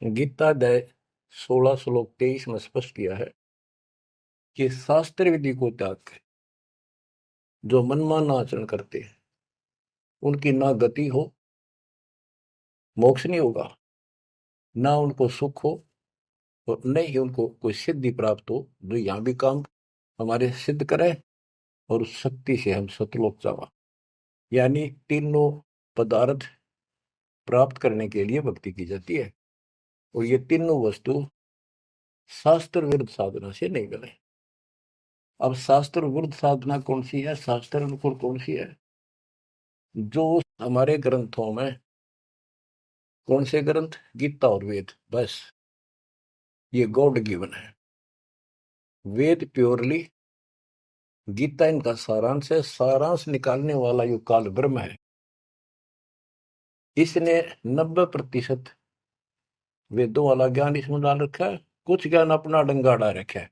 गीता अध्याय 16 श्लोक 23 में स्पष्ट किया है कि शास्त्र विधि को त्याग कर जो मनमाना आचरण करते हैं उनकी ना गति हो, मोक्ष नहीं होगा, ना उनको सुख हो और न ही उनको कोई सिद्धि प्राप्त हो जो यहाँ भी काम हमारे सिद्ध करे और उस शक्ति से हम सतलोक जावा। यानी तीनों पदार्थ प्राप्त करने के लिए भक्ति की जाती है और ये तीनों वस्तु शास्त्र विरुद्ध साधना से नहीं मिले। अब शास्त्र विरुद्ध साधना कौन सी है, शास्त्र अनुकूल कौन सी है? जो हमारे ग्रंथों में, कौन से ग्रंथ? गीता और वेद, बस ये गॉड गिवन है। वेद प्योरली, गीता इनका सारांश है। सारांश निकालने वाला यो काल ब्रह्म है। इसने 90% वेदों वाला ज्ञान इसमें डाल रखा है, कुछ ज्ञान अपना डंगाड़ा रखा है।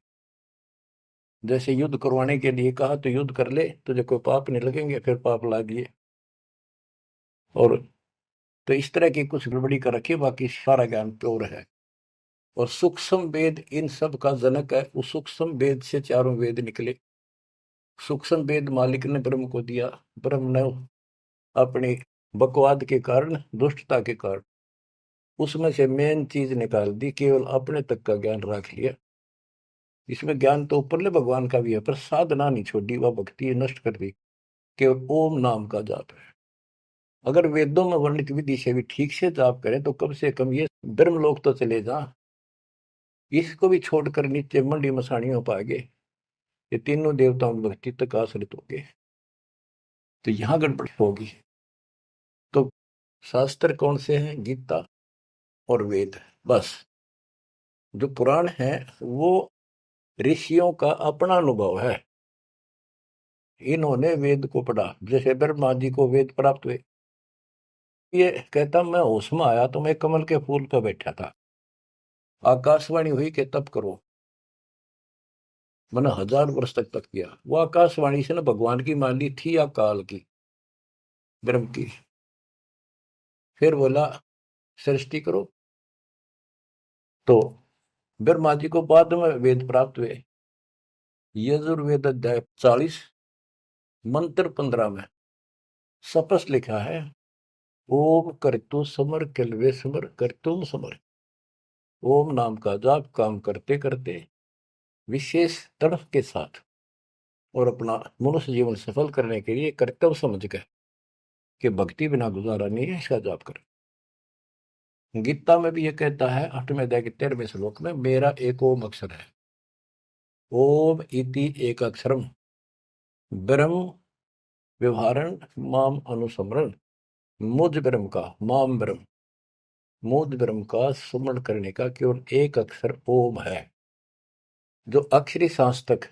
जैसे युद्ध करवाने के लिए कहा तो युद्ध कर ले, तुझे कोई पाप नहीं लगेंगे, फिर पाप लागिए। और तो इस तरह की कुछ गड़बड़ी कर रखी, बाकी सारा ज्ञान प्योर है। और सूक्ष्म वेद इन सब का जनक है। उस सूक्ष्म वेद से चारों वेद निकले। सूक्ष्म वेद मालिक ने ब्रह्म को दिया। ब्रह्म ने अपनी बकवाद के कारण, दुष्टता के कारण उसमें से मेन चीज निकाल दी, केवल अपने तक का ज्ञान रख लिया। इसमें ज्ञान तो ऊपरले भगवान का भी है, पर साधना नहीं छोड़ी, वह भक्ति नष्ट कर दी। केवल ओम नाम का जाप है। अगर वेदों में वर्णित विधि से भी ठीक से जाप करें तो कम से कम ये ब्रह्मलोक तो चले जा। इसको भी छोड़कर नीचे मंडी मसाणियों पाएंगे, ये तीनों देवताओं में भक्ति तक आश्रित होंगे, तो यहां गड़बड़ होगी। तो शास्त्र कौन से हैं? गीता और वेद, बस। जो पुराण है वो ऋषियों का अपना अनुभव है। इन्होंने वेद को पढ़ा। जैसे ब्रह्मा जी को वेद प्राप्त हुए, ये कहता मैं होश में आया तो मैं कमल के फूल पर बैठा था, आकाशवाणी हुई कि तप करो। मैंने 1000 वर्ष तक किया। वो आकाशवाणी से ना भगवान की मान ली थी या काल की, ब्रह्म की। फिर बोला सृष्टि करो, तो ब्रह्मा जी को बाद में वेद प्राप्त हुए। यजुर्वेद अध्याय 40 मंत्र 15 में स्पष्ट लिखा है, ओम करतु समर किलवे समर करतुम समर। ओम नाम का जाप काम करते करते विशेष तड़फ के साथ और अपना मनुष्य जीवन सफल करने के लिए कर्तव्य समझ कर कि भक्ति बिना गुजारा नहीं है, इसका जाप करें। गीता में भी ये कहता है 8वें अध्याय के 13वें श्लोक में, मेरा एक ओम अक्षर है। ओम इति एक अक्षरम ब्रह्म व्यवहारण माम अनुसमरण। मुझ ब्रह्म का, माम ब्रह्म, मुझ ब्रह्म का सुमरण करने का केवल एक अक्षर ओम है। जो अक्षरी सांस तक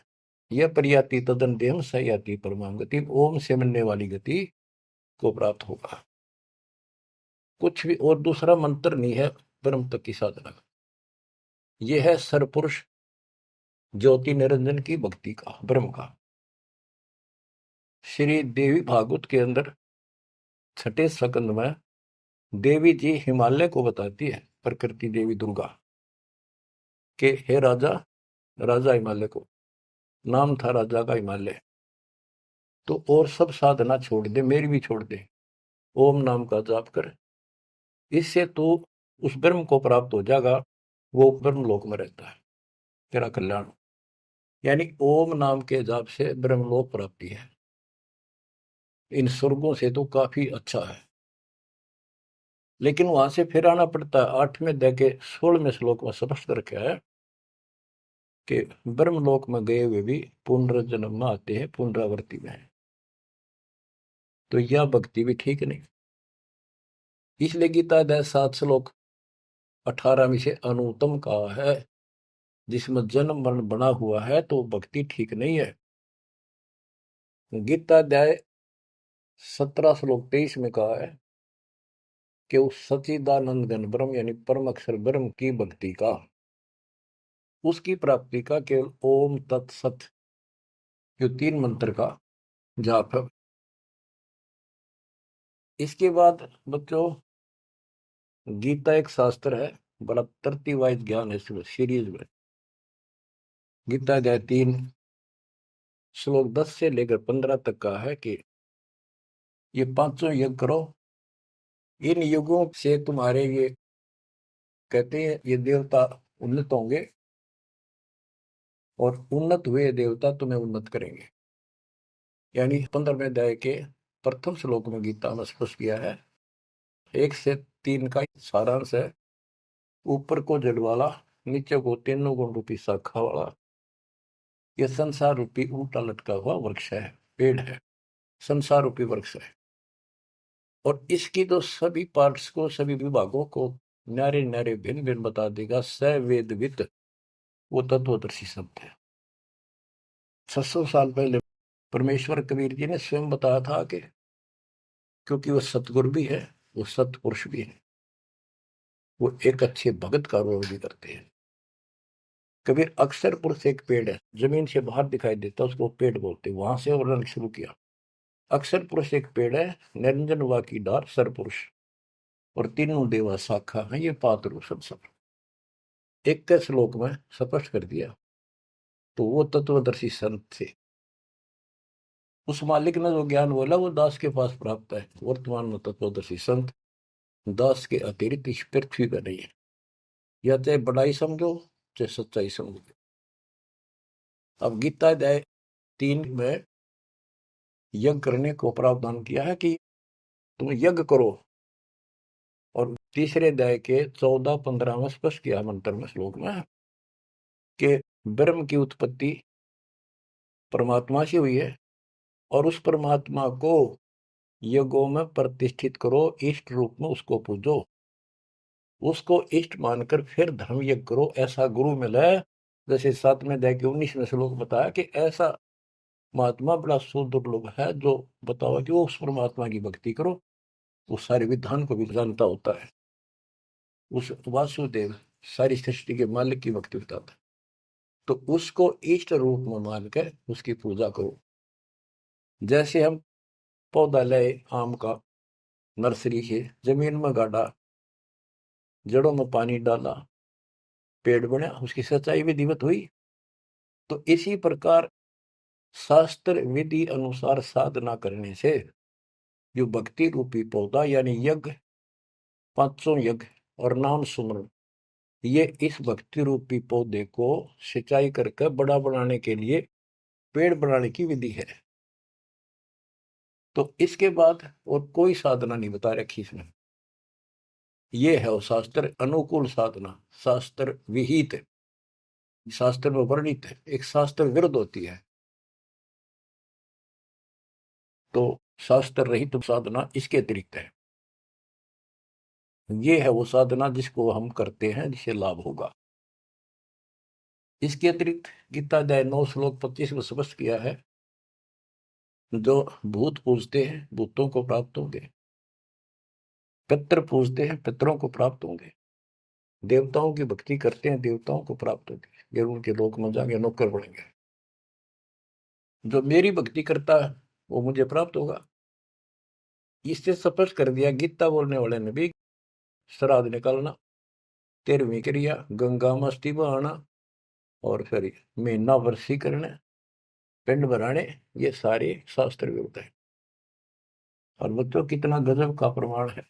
यह प्रयाति तदन देहम सयाति परमाम गति, ओम से मिलने वाली गति को प्राप्त होगा। कुछ भी और दूसरा मंत्र नहीं है ब्रह्म तक की साधना का। यह है सरपुरुष ज्योति निरंजन की भक्ति का, ब्रह्म का। श्री देवी भागवत के अंदर 6ठे स्कंद में देवी जी हिमालय को बताती है, प्रकृति देवी दुर्गा के हे राजा, राजा हिमालय को, नाम था राजा का हिमालय, तो और सब साधना छोड़ दे, मेरी भी छोड़ दे, ओम नाम का जाप कर, इससे तो उस ब्रह्म को प्राप्त हो जाएगा। वो ब्रह्म लोक में रहता है, तेरा कल्याण। यानी ओम नाम के जाप से ब्रह्मलोक प्राप्ति है। इन स्वर्गों से तो काफी अच्छा है, लेकिन वहां से फिर आना पड़ता है। 8वें अध्याय के 16वें श्लोक में स्पष्ट रखा है कि ब्रह्मलोक में गए हुए भी पुनर्जन्म में आते हैं, पुनरावृत्ति में है। तो यह भक्ति भी ठीक नहीं। इसलिए गीता अध्याय 7 श्लोक 18 से अनुत्तम कहा है, जिसमें जन्म मरण बना हुआ है तो भक्ति ठीक नहीं है। गीता अध्याय 17 श्लोक 23 में कहा है कि उस सच्चिदानंद घन ब्रह्म यानी परम अक्षर ब्रह्म की भक्ति का, उसकी प्राप्ति का केवल ओम तत्सत जो 3 मंत्र का जाप है। इसके बाद बच्चों, गीता एक शास्त्र है, बड़ा तरतीब वाइज ज्ञान है सीरीज में। गीता अध्याय 3 श्लोक 10 से लेकर 15 तक का है कि ये पांचों यज्ञ करो, इन युगों से तुम्हारे ये कहते हैं ये देवता उन्नत होंगे, और उन्नत हुए देवता तुम्हें उन्नत करेंगे। यानी 15वें अध्याय के प्रथम श्लोक में गीता में स्पष्ट किया है, 1 से 3 का सारांश है। ऊपर को जड़ वाला, नीचे को तीनों गुण रूपी शाखा वाला, ये संसार रूपी उल्टा लटका हुआ वृक्ष है, पेड़ है, संसार रूपी वृक्ष है। और इसकी तो सभी पार्ट्स को, सभी विभागों को न्यारे न्यारे भिन्न भिन्न बता देगा सवेदवित वो तत्वदर्शी शब्द है। 600 साल पहले परमेश्वर कबीर जी ने स्वयं बताया था कि क्योंकि वो सतगुरु भी है, वो सतपुरुष भी है, वो एक अच्छे भगत का रोल भी करते हैं। कबीर अक्सर पुरुष एक पेड़ है, जमीन से बाहर दिखाई देता उसको पेड़ बोलते, वहां से वर्णन शुरू किया। अक्सर पुरुष एक पेड़ है, निरंजन वा की डार सरपुरुष, और तीनों देवा शाखा है, ये पात्र सब 21 श्लोक में स्पष्ट कर दिया। तो वो तत्वदर्शी संत थे। उस मालिक ने जो ज्ञान बोला वो दास के पास प्राप्त है। वर्तमान में तत्वदर्शी संत दास के अतिरिक्त इस पृथ्वी पर नहीं है। या चाहे बड़ाई समझो चाहे सच्चाई समझो। अब गीता अध्याय 3 में यज्ञ करने को प्रावधान किया है कि तुम यज्ञ करो, और तीसरे अध्याय के 14-15 में स्पष्ट किया मंत्र में श्लोक में कि ब्रह्म की उत्पत्ति परमात्मा से हुई है, और उस परमात्मा को यज्ञों में प्रतिष्ठित करो, इष्ट रूप में उसको पूजो, उसको इष्ट मानकर फिर धर्म यज्ञ करो। ऐसा गुरु मिला है, जैसे 7वें अध्याय के 19वें श्लोक बताया कि ऐसा महात्मा बड़ा सुदुर्लभ है जो बताओ कि वो उस परमात्मा की भक्ति करो, वो सारे विधान को भी जानता होता है, उस वासुदेव सारी सृष्टि के मालिक की भक्ति बताता है। तो उसको इष्ट रूप में मानकर उसकी पूजा करो। जैसे हम पौधा लाए आम का, नर्सरी से जमीन में गाड़ा, जड़ों में पानी डाला, पेड़ बना, उसकी सच्चाई विधिवत हुई। तो इसी प्रकार शास्त्र विधि अनुसार साधना करने से जो भक्ति रूपी पौधा यानी यज्ञ, पांचों यज्ञ और नाम सुमरण, ये इस भक्ति रूपी पौधे को सिंचाई करके बड़ा बनाने के लिए पेड़ बनाने की विधि है। तो इसके बाद और कोई साधना नहीं बता रखी इसमें। ये है वो शास्त्र अनुकूल साधना, शास्त्र विहित, शास्त्र में वर्णित है, एक शास्त्र विरुद्ध होती है। तो शास्त्र रहित साधना इसके अतिरिक्त है। ये है वो साधना जिसको हम करते हैं जिससे लाभ होगा। इसके अतिरिक्त गीता अध्याय 9 श्लोक 25 में स्पष्ट किया है, जो भूत पूजते हैं भूतों को प्राप्त होंगे, पितृ पूजते हैं पितरों को प्राप्त होंगे, देवताओं की भक्ति करते हैं देवताओं को प्राप्त होंगे, ये उनके लोक में जाएंगे, नौकर बढ़ेंगे। जो मेरी भक्ति करता है वो मुझे प्राप्त होगा। इससे स्पष्ट कर दिया गीता बोलने वाले ने भी, श्राद्ध निकालना, 13वीं क्रिया गंगा मस्ती बहाना, और फिर महीना वर्षी करना, पिंड भराने, ये सारे शास्त्र विरुद्ध है। और बच्चों कितना गजब का प्रमाण है,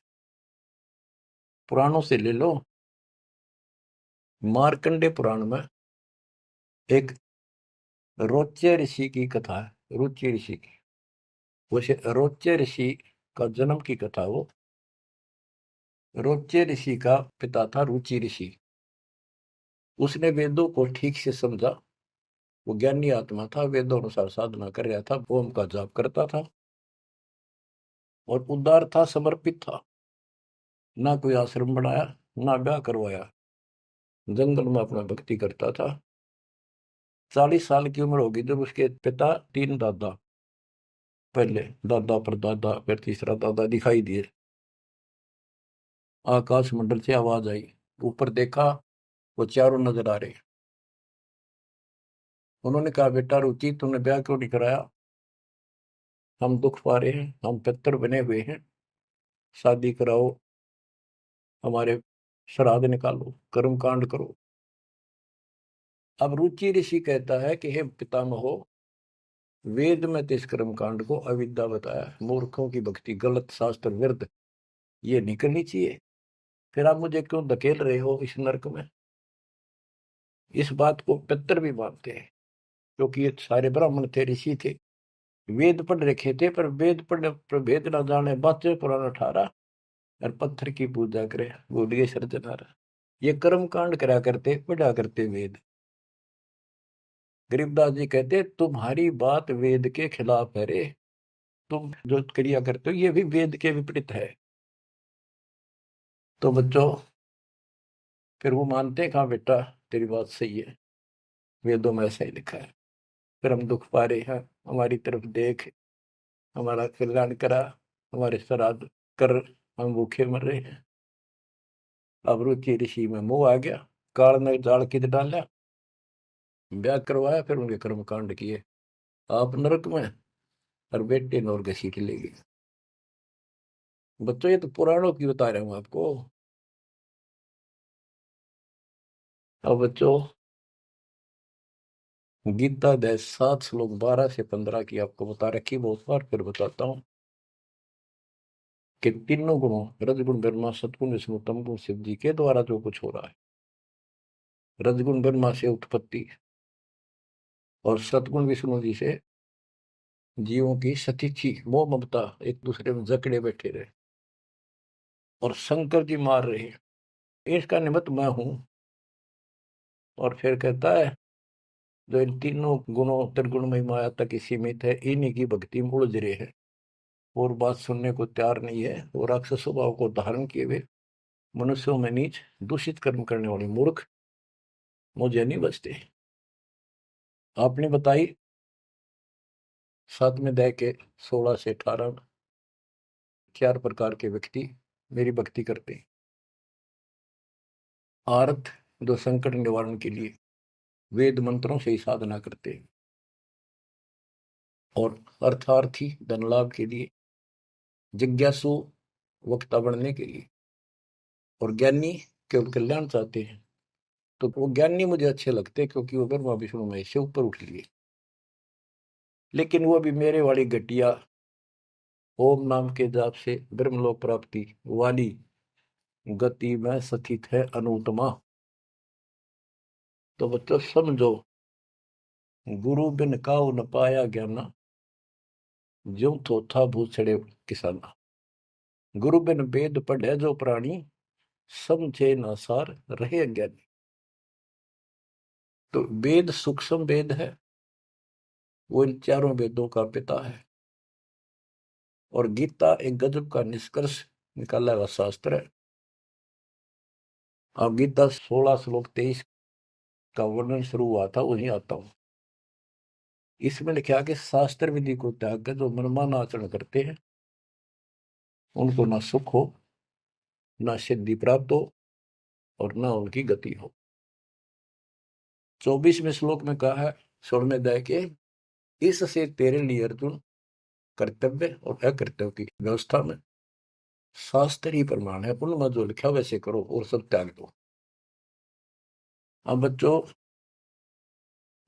पुराणों से ले लो। मार्कंडे पुराण में एक रोच्य ऋषि की कथा है, रुचि ऋषि की। वैसे रोच्य ऋषि का जन्म की कथा वो, रोच्य ऋषि का पिता था रुचि ऋषि। उसने वेदों को ठीक से समझा, वो ज्ञानी आत्मा था, वेदों अनुसार साधना कर रहा था, ओम का जाप करता था, और उदार था, समर्पित था। ना कोई आश्रम बनाया, ना ब्याह करवाया, जंगल में अपना भक्ति करता था। 40 साल की उम्र होगी जब उसके पिता 3 दादा, पहले दादा परदादा फिर तीसरा दादा दिखाई दिए। आकाश मंडल से आवाज आई, ऊपर देखा, वो चारों नजर आ रहे। उन्होंने कहा, बेटा रुचि तुमने ब्याह क्यों नहीं कराया, हम दुख पा रहे हैं, हम पितर बने हुए हैं, शादी कराओ, हमारे श्राद्ध निकालो, कर्म कांड करो। अब रुचि ऋषि कहता है कि हे पितामहो, वेद में तो इस कर्म कांड को अविद्या बताया, मूर्खों की भक्ति, गलत, शास्त्र विरुद्ध, ये नहीं करनी चाहिए। फिर आप मुझे क्यों धकेल रहे हो इस नरक में? इस बात को पितर भी मानते हैं, क्योंकि ये सारे ब्राह्मण थे, ऋषि थे, वेद पढ़ रखे थे, पर वेद पढ़ने पर भेद ना जाने, बातें पुराना ठारा और पत्थर की पूजा करे, बोलिए सर्जनारा। ये कर्म कांड करा करते, पढ़ा करते वेद। गरीबदास जी कहते तुम्हारी बात वेद के खिलाफ है रे, तुम जो क्रिया करते हो ये भी वेद के विपरीत है। तो बच्चों, फिर वो मानते हैं, कहा बेटा तेरी बात सही है, वेदों में ऐसा ही लिखा है, फिर हम दुख पा रहे हैं, हमारी तरफ देख, हमारा कल्याण करा, हमारे श्राद्ध कर, हम भूखे मर रहे हैं। अब रुचि ऋषि में मोह आ गया, काल ने जाल कित डाला, ब्याह करवाया, फिर उनके कर्म कांड किए, आप नरक में और बेटे नौर घसीट ले गए। बच्चों ये तो पुराणों की बता रहा हूं आपको। अब बच्चों, गीता अध्याय 7 श्लोक 12 से 15 की आपको बता रखी बहुत बार, फिर बताता हूं कि तीनों गुणों, रजगुण ब्रह्मा, सतगुण विष्णु, तमगुण शिव जी के द्वारा जो कुछ हो रहा है, रजगुण ब्रह्मा से उत्पत्ति और सतगुण विष्णु जी से जीवों की सतीथी, मोह ममता, एक दूसरे में जकड़े बैठे रहे, और शंकर जी मार रहे हैं, इसका निमित्त मैं हूं। और फिर कहता है जो इन तीनों गुणों त्रिगुणमयी माया तक ही सीमित है, इन्हीं की भक्ति में उलझ रहे हैं, और बात सुनने को तैयार नहीं है, और राक्षस स्वभाव को धारण किए हुए मनुष्यों में नीच दूषित कर्म करने वाले मूर्ख मुझे नहीं बचते। आपने बताई 7वें अध्याय के 16 से 18 4 प्रकार के व्यक्ति मेरी भक्ति करते हैं। आर्थ, जो संकट निवारण के लिए वेद मंत्रों से ही साधना करते हैं, और अर्थार्थी, धन लाभ के लिए, जिज्ञासु, वक्ता बनने के लिए, और ज्ञानी केवल कल्याण चाहते हैं। तो वो ज्ञानी मुझे अच्छे लगते हैं, क्योंकि वो ब्रह्मा विष्णु महेश से ऊपर उठ लिए। लेकिन वो भी मेरे वाली घटिया ओम नाम के जाप से ब्रह्मलोक प्राप्ति वाली गति में स्थित है अनुत्तमा। तो बच्चों समझो, गुरु बिन काऊ न पाया ज्ञाना, ज्यों थोथा भूसड़े किसाना। गुरु बिन वेद पढ़े जो प्राणी, समझे न सार रहे अज्ञानी। तो वेद सूक्ष्म वेद है, वो इन चारों वेदों का पिता है, और गीता एक गजब का निष्कर्ष निकाला हुआ शास्त्र है। अब गीता 16 श्लोक 23 का वर्णन शुरू हुआ था, वहीं आता हूं। इसमें लिखा कि शास्त्र विधि को त्याग कर जो मनमाना आचरण करते हैं, उनको ना सुख हो, ना सिद्धि प्राप्त हो, और ना उनकी गति हो। 24वें श्लोक में कहा है 16वें अध्याय के, इससे तेरे लिए अर्जुन कर्तव्य और अकर्तव्य की व्यवस्था में शास्त्र ही प्रमाण है, उनमें जो लिखा वैसे करो और सब त्याग दो। अब बच्चों,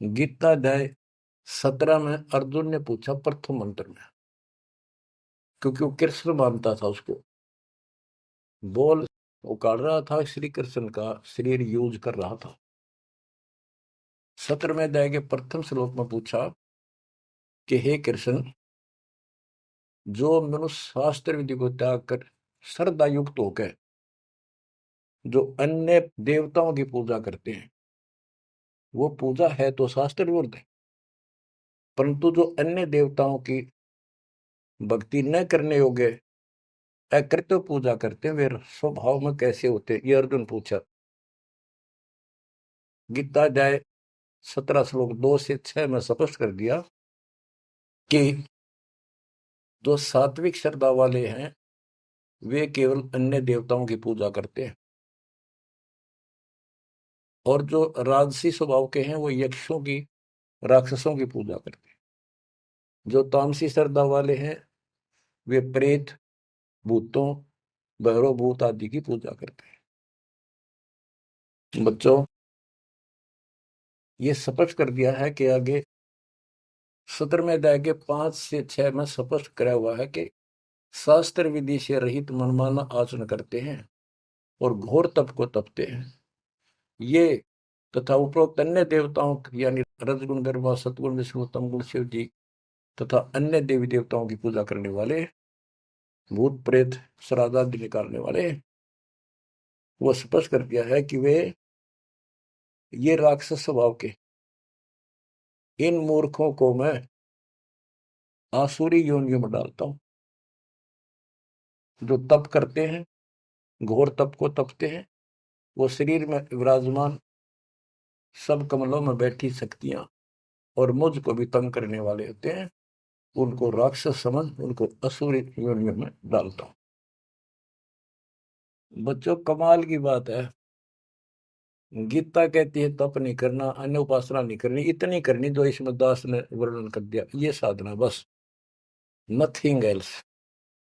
गीता अध्याय 17 में अर्जुन ने पूछा प्रथम मंत्र में, क्योंकि वो कृष्ण मानता था उसको, बोल उकाड़ रहा था, श्री कृष्ण का शरीर यूज कर रहा था। 17वें अध्याय के प्रथम श्लोक में पूछा कि हे कृष्ण, जो मनुष्य शास्त्र विधि को त्याग कर श्रद्धा युक्त होकर जो अन्य देवताओं की पूजा करते हैं, वो पूजा है तो शास्त्र विरुद्ध है, परंतु जो अन्य देवताओं की भक्ति न करने योग्य अकृत्य पूजा करते हैं, वे स्वभाव में कैसे होते हैं, ये अर्जुन पूछा। गीता अध्याय 17 श्लोक 2 से 6 में स्पष्ट कर दिया कि जो सात्विक श्रद्धा वाले हैं वे केवल अन्य देवताओं की पूजा करते हैं, और जो राजसी स्वभाव के हैं वो यक्षों की, राक्षसों की पूजा करते हैं। जो तामसी श्रद्धा वाले हैं वे प्रेत, भूतों, भैरव भूत आदि की पूजा करते हैं। बच्चों, ये स्पष्ट कर दिया है कि आगे 17वें अध्याय के 5 से 6 में स्पष्ट करा हुआ है कि शास्त्र विधि से रहित मनमाना आचरण करते हैं और घोर तप को तपते हैं। ये तथा उपरोक्त अन्य देवताओं यानी रजगुण, गरमा, सतगुण, विष्णु, तमगुण, शिव जी तथा अन्य देवी देवताओं की पूजा करने वाले, भूत प्रेत श्राद्ध आदि निकालने वाले, वो स्पष्ट कर दिया है कि वे ये राक्षस स्वभाव के इन मूर्खों को मैं आसुरी योनियों में डालता हूं, जो तप करते हैं, घोर तप को तपते हैं। वो शरीर में विराजमान सब कमलों में बैठी शक्तियां और मुझको भी तंग करने वाले होते हैं, उनको राक्षस समझ उनको असुरी योनियों में डालता हूं। बच्चों, कमाल की बात है, गीता कहती है तप नहीं करना, अन्य उपासना नहीं करनी, इतनी करनी जो इसमें दास ने वर्णन कर दिया, ये साधना, बस, नथिंग एल्स।